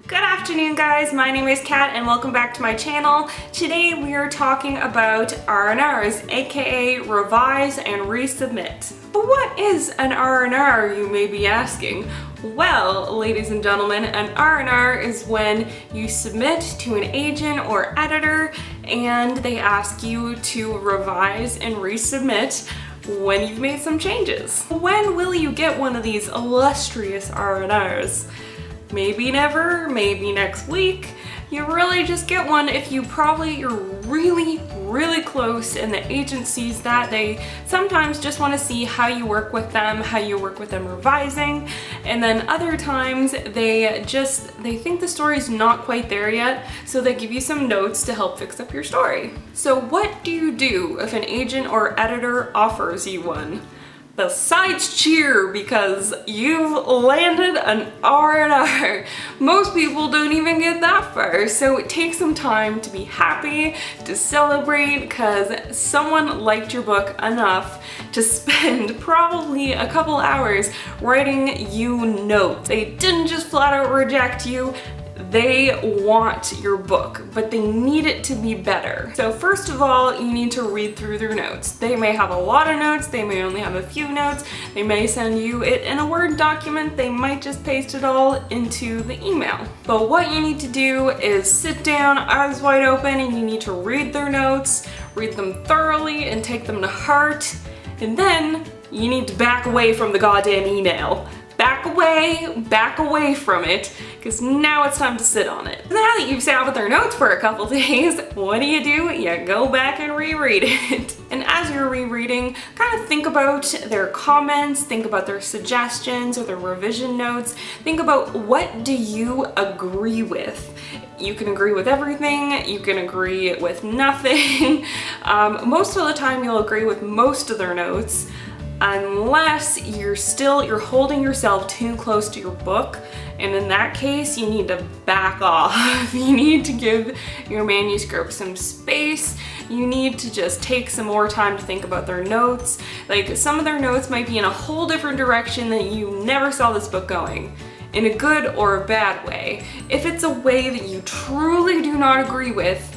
Good afternoon guys, my name is Kat and welcome back to my channel. Today we are talking about R&Rs, aka revise and resubmit. But what is an R&R, you may be asking? Well, ladies and gentlemen, an R&R is when you submit to an agent or editor and they ask you to revise and resubmit when you've made some changes. When will you get one of these illustrious R&Rs? Maybe never, maybe next week. You really just get one if you're really close and the agent sees that. They sometimes just want to see how you work with them, revising, and then other times they think the story's not quite there yet, so they give you some notes to help fix up your story. So what do you do if an agent or editor offers you one? Besides cheer because you've landed an R&R. Most people don't even get that far, so it takes some time to be happy, to celebrate, because someone liked your book enough to spend probably a couple hours writing you notes. They didn't just flat out reject you. They want your book, but they need it to be better. So first of all, you need to read through their notes. They may have a lot of notes, they may only have a few notes, they may send you it in a Word document, they might just paste it all into the email. But what you need to do is sit down, eyes wide open, and you need to read their notes, read them thoroughly and take them to heart, and then you need to back away from the goddamn email. Back away from it, because now it's time to sit on it. Now that you've sat with their notes for a couple days, what do? You go back and reread it. And as you're rereading, kind of think about their comments, think about their suggestions or their revision notes, think about what do you agree with. You can agree with everything, you can agree with nothing. Most of the time you'll agree with most of their notes, unless you're holding yourself too close to your book, and in that case you need to back off. You need to give your manuscript some space. You need to just take some more time to think about their notes. Like, some of their notes might be in a whole different direction that you never saw this book going, in a good or a bad way. If it's a way that you truly do not agree with,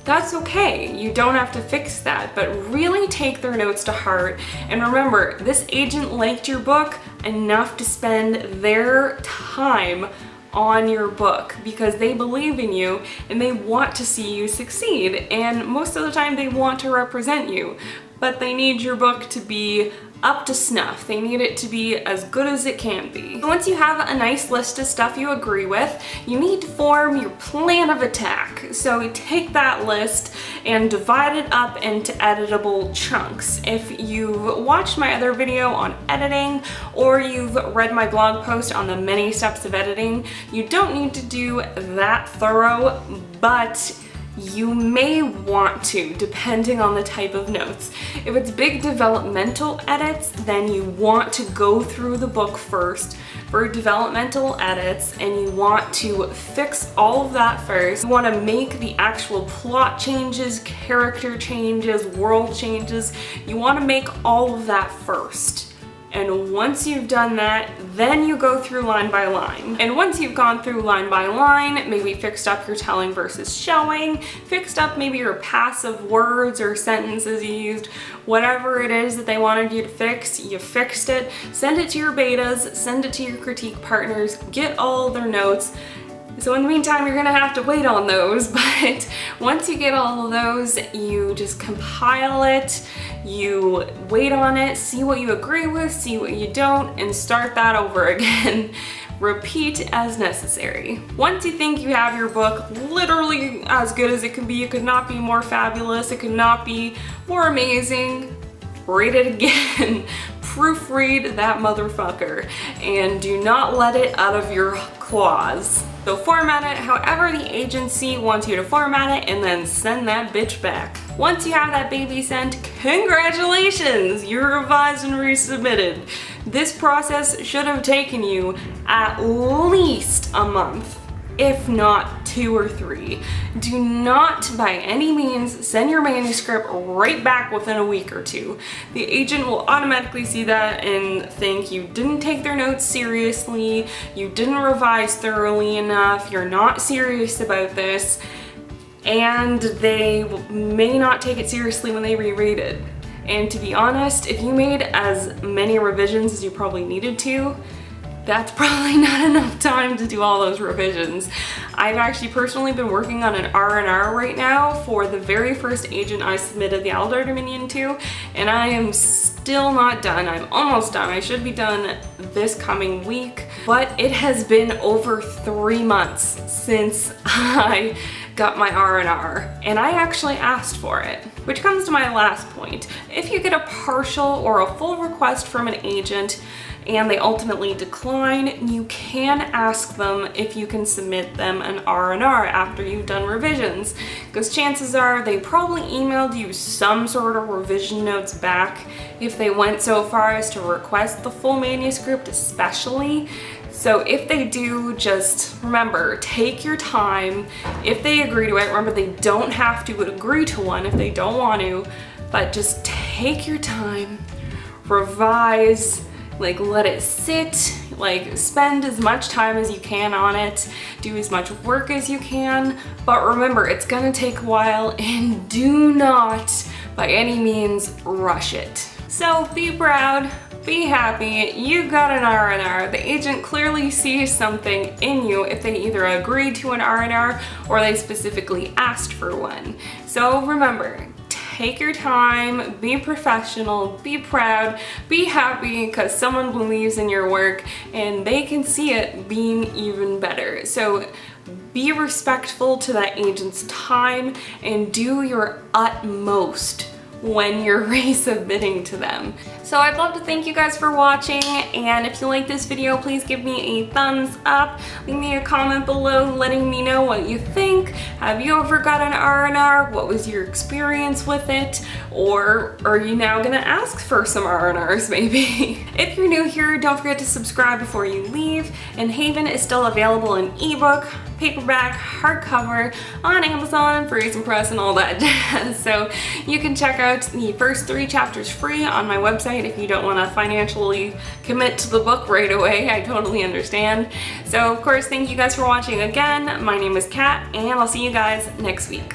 that's okay, you don't have to fix that, but really take their notes to heart. And remember, this agent liked your book enough to spend their time on your book because they believe in you and they want to see you succeed. And most of the time they want to represent you, but they need your book to be up to snuff. They need it to be as good as it can be. Once you have a nice list of stuff you agree with, you need to form your plan of attack. So take that list and divide it up into editable chunks. If you've watched my other video on editing or you've read my blog post on the many steps of editing, you don't need to do that thorough, but you may want to, depending on the type of notes. If it's big developmental edits, then you want to go through the book first for developmental edits, and you want to fix all of that first. You want to make the actual plot changes, character changes, world changes. You want to make all of that first. And once you've done that, then you go through line by line. And once you've gone through line by line, maybe fixed up your telling versus showing, fixed up maybe your passive words or sentences you used, whatever it is that they wanted you to fix, you fixed it, send it to your betas, send it to your critique partners, get all their notes. So in the meantime, you're gonna have to wait on those, but once you get all of those, you just compile it, you wait on it, see what you agree with, see what you don't, and start that over again. Repeat as necessary. Once you think you have your book literally as good as it can be, it could not be more fabulous, it could not be more amazing, read it again. Proofread that motherfucker, and do not let it out of your claws. So format it however the agency wants you to format it, and then send that bitch back. Once you have that baby sent, congratulations! You're revised and resubmitted. This process should have taken you at least a month. if not 2 or 3. Do not by any means send your manuscript right back within a week or 2. The agent will automatically see that and think you didn't take their notes seriously, you didn't revise thoroughly enough, you're not serious about this, and they may not take it seriously when they reread it. And to be honest, if you made as many revisions as you probably needed to, that's probably not enough time to do all those revisions. I've actually personally been working on an R&R right now for the very first agent I submitted the Eldar Dominion to, and I am still not done. I'm almost done. I should be done this coming week, but it has been over 3 months since I got my R&R, and I actually asked for it. Which comes to my last point. If you get a partial or a full request from an agent and they ultimately decline, you can ask them if you can submit them an R&R after you've done revisions, because chances are they probably emailed you some sort of revision notes back if they went so far as to request the full manuscript especially. So if they do, just remember, take your time. If they agree to it, remember they don't have to agree to one if they don't want to, but just take your time, revise, like let it sit, like spend as much time as you can on it, do as much work as you can, but remember it's gonna take a while, and do not by any means rush it. So be proud, be happy, you got an R&R. The agent clearly sees something in you if they either agreed to an R&R or they specifically asked for one. So remember, take your time, be professional, be proud, be happy because someone believes in your work and they can see it being even better. So be respectful to that agent's time and do your utmost when you're resubmitting to them. So I'd love to thank you guys for watching, and if you like this video, please give me a thumbs up, leave me a comment below letting me know what you think. Have you ever got an R&R? What was your experience with it? Or are you now gonna ask for some R&Rs maybe? If you're new here, don't forget to subscribe before you leave, and Haven is still available in ebook, paperback, hardcover, on Amazon, Freezing Press, and all that jazz. So you can check out the first 3 chapters free on my website if you don't want to financially commit to the book right away. I totally understand. So of course, thank you guys for watching again. My name is Kat, and I'll see you guys next week.